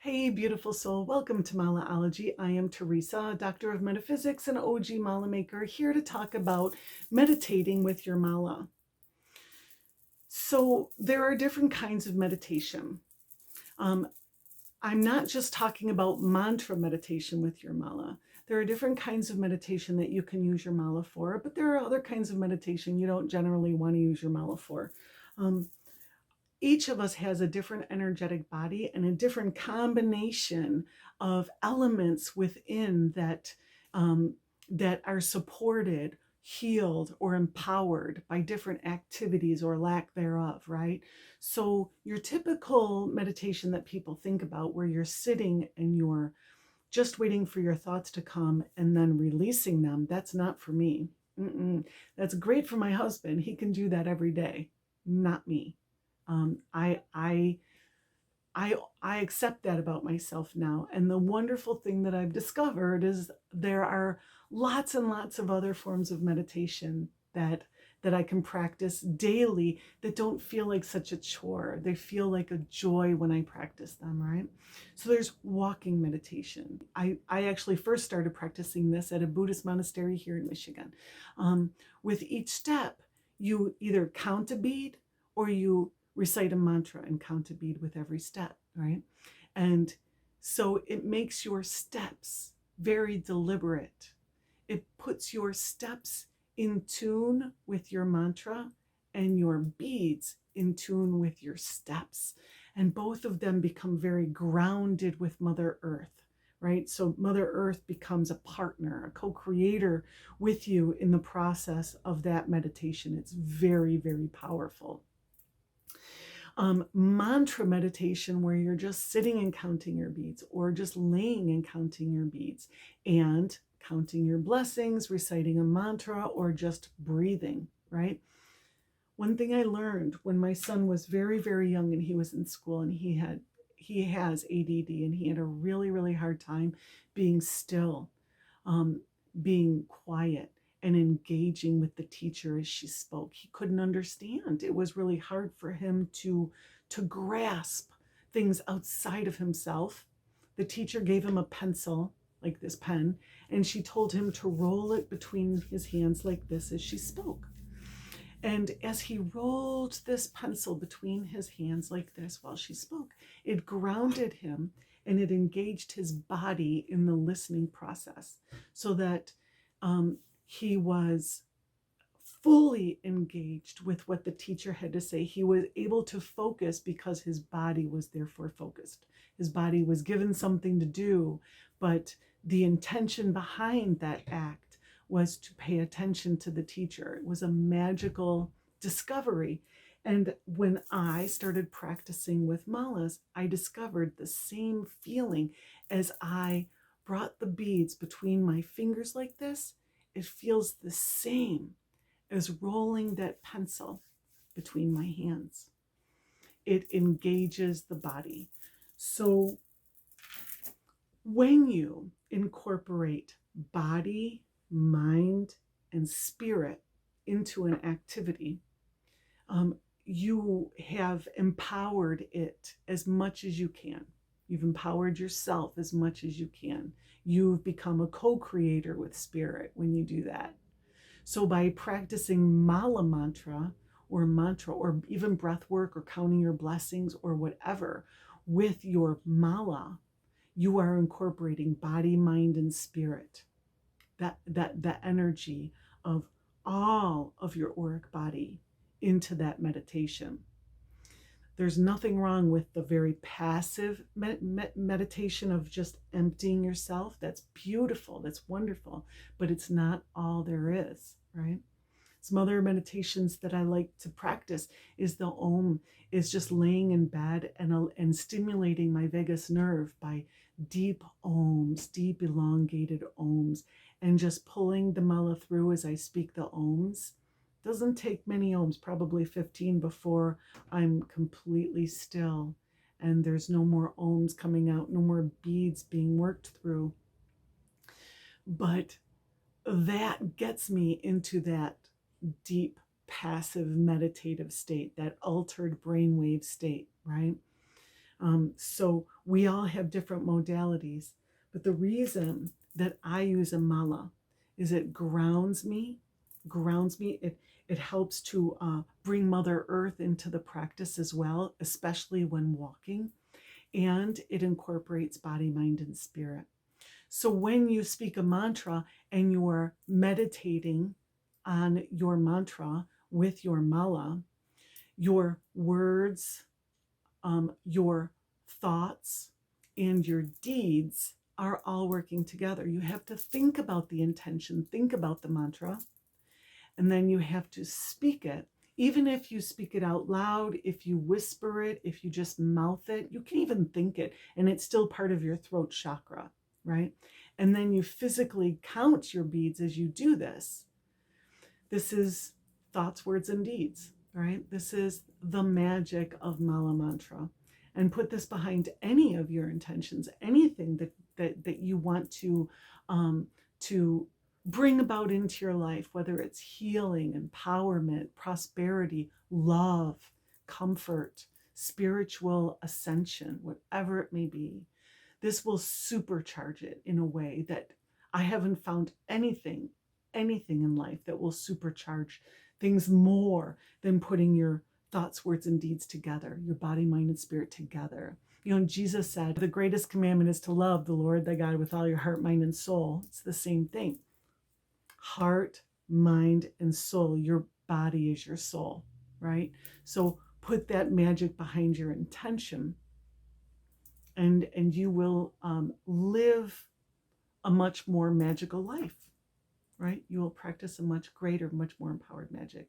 Hey, beautiful soul. Welcome to Malaology. I am Teresa, Doctor of Metaphysics and OG Mala Maker, here to talk about meditating with your mala. So there are different kinds of meditation. I'm not just talking about mantra meditation with your mala. There are different kinds of meditation that you can use your mala for, but there are other kinds of meditation you don't generally want to use your mala for. Each of us has a different energetic body and a different combination of elements within that are supported, healed, or empowered by different activities or lack thereof, right? So your typical meditation that people think about, where you're sitting and you're just waiting for your thoughts to come and then releasing them, that's not for me. That's great for my husband. He can do that every day, not me. Um, I, I, I accept that about myself now. And the wonderful thing that I've discovered is there are lots and lots of other forms of meditation that I can practice daily that don't feel like such a chore. They feel like a joy when I practice them, right? So there's walking meditation. I actually first started practicing this at a Buddhist monastery here in Michigan. With each step, you either count a bead or you recite a mantra and count a bead with every step, right? And so it makes your steps very deliberate. It puts your steps in tune with your mantra and your beads in tune with your steps. And both of them become very grounded with Mother Earth, right? So Mother Earth becomes a partner, a co-creator with you in the process of that meditation. It's very, very powerful. Mantra meditation, where you're just sitting and counting your beads, or just laying and counting your beads and counting your blessings, reciting a mantra, or just breathing, right? One thing I learned when my son was very, very young and he was in school and he has ADD and he had a really, really hard time being still, being quiet and engaging with the teacher as she spoke. He couldn't understand. It was really hard for him to grasp things outside of himself. The teacher gave him a pencil, like this pen, and she told him to roll it between his hands like this as she spoke. And as he rolled this pencil between his hands like this while she spoke, it grounded him and it engaged his body in the listening process, so that he was fully engaged with what the teacher had to say. He was able to focus because his body was therefore focused. His body was given something to do, but the intention behind that act was to pay attention to the teacher. It was a magical discovery. And when I started practicing with malas, I discovered the same feeling as I brought the beads between my fingers like this. It feels the same as rolling that pencil between my hands. It engages the body. So when you incorporate body, mind, and spirit into an activity, you have empowered it as much as you can. You've empowered yourself as much as you can. You've become a co-creator with spirit when you do that. So by practicing mala mantra or even breath work or counting your blessings or whatever with your mala, you are incorporating body, mind, and spirit. That energy of all of your auric body into that meditation. There's nothing wrong with the very passive meditation of just emptying yourself. That's beautiful, that's wonderful, but it's not all there is, right? Some other meditations that I like to practice is the Om, is just laying in bed and stimulating my vagus nerve by deep Oms, deep elongated Oms, and just pulling the mala through as I speak the Oms. Doesn't take many Oms, probably 15, before I'm completely still and there's no more Oms coming out, no more beads being worked through. But that gets me into that deep, passive, meditative state, that altered brainwave state, right? So we all have different modalities. But the reason that I use a mala is it grounds me, It helps to bring Mother Earth into the practice as well, especially when walking. And it incorporates body, mind, and spirit. So when you speak a mantra and you are meditating on your mantra with your mala, your words, your thoughts, and your deeds are all working together. You have to think about the intention, think about the mantra, and then you have to speak it. Even if you speak it out loud, if you whisper it, if you just mouth it, you can even think it, and it's still part of your throat chakra, right? And then you physically count your beads as you do this. This is thoughts, words, and deeds, right? This is the magic of Mala Mantra. And put this behind any of your intentions, anything that you want to bring about into your life, whether it's healing, empowerment, prosperity, love, comfort, spiritual ascension, whatever it may be. This will supercharge it in a way that I haven't found anything in life that will supercharge things more than putting your thoughts, words, and deeds together, your body, mind, and spirit together. Jesus said, the greatest commandment is to love the Lord thy God with all your heart, mind, and soul. It's the same thing. Heart, mind, and soul. Your body is your soul, right? So put that magic behind your intention, and you will live a much more magical life, right? You will practice a much greater, much more empowered magic.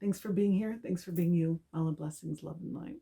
Thanks for being here. Thanks for being you. All blessings, love, and light.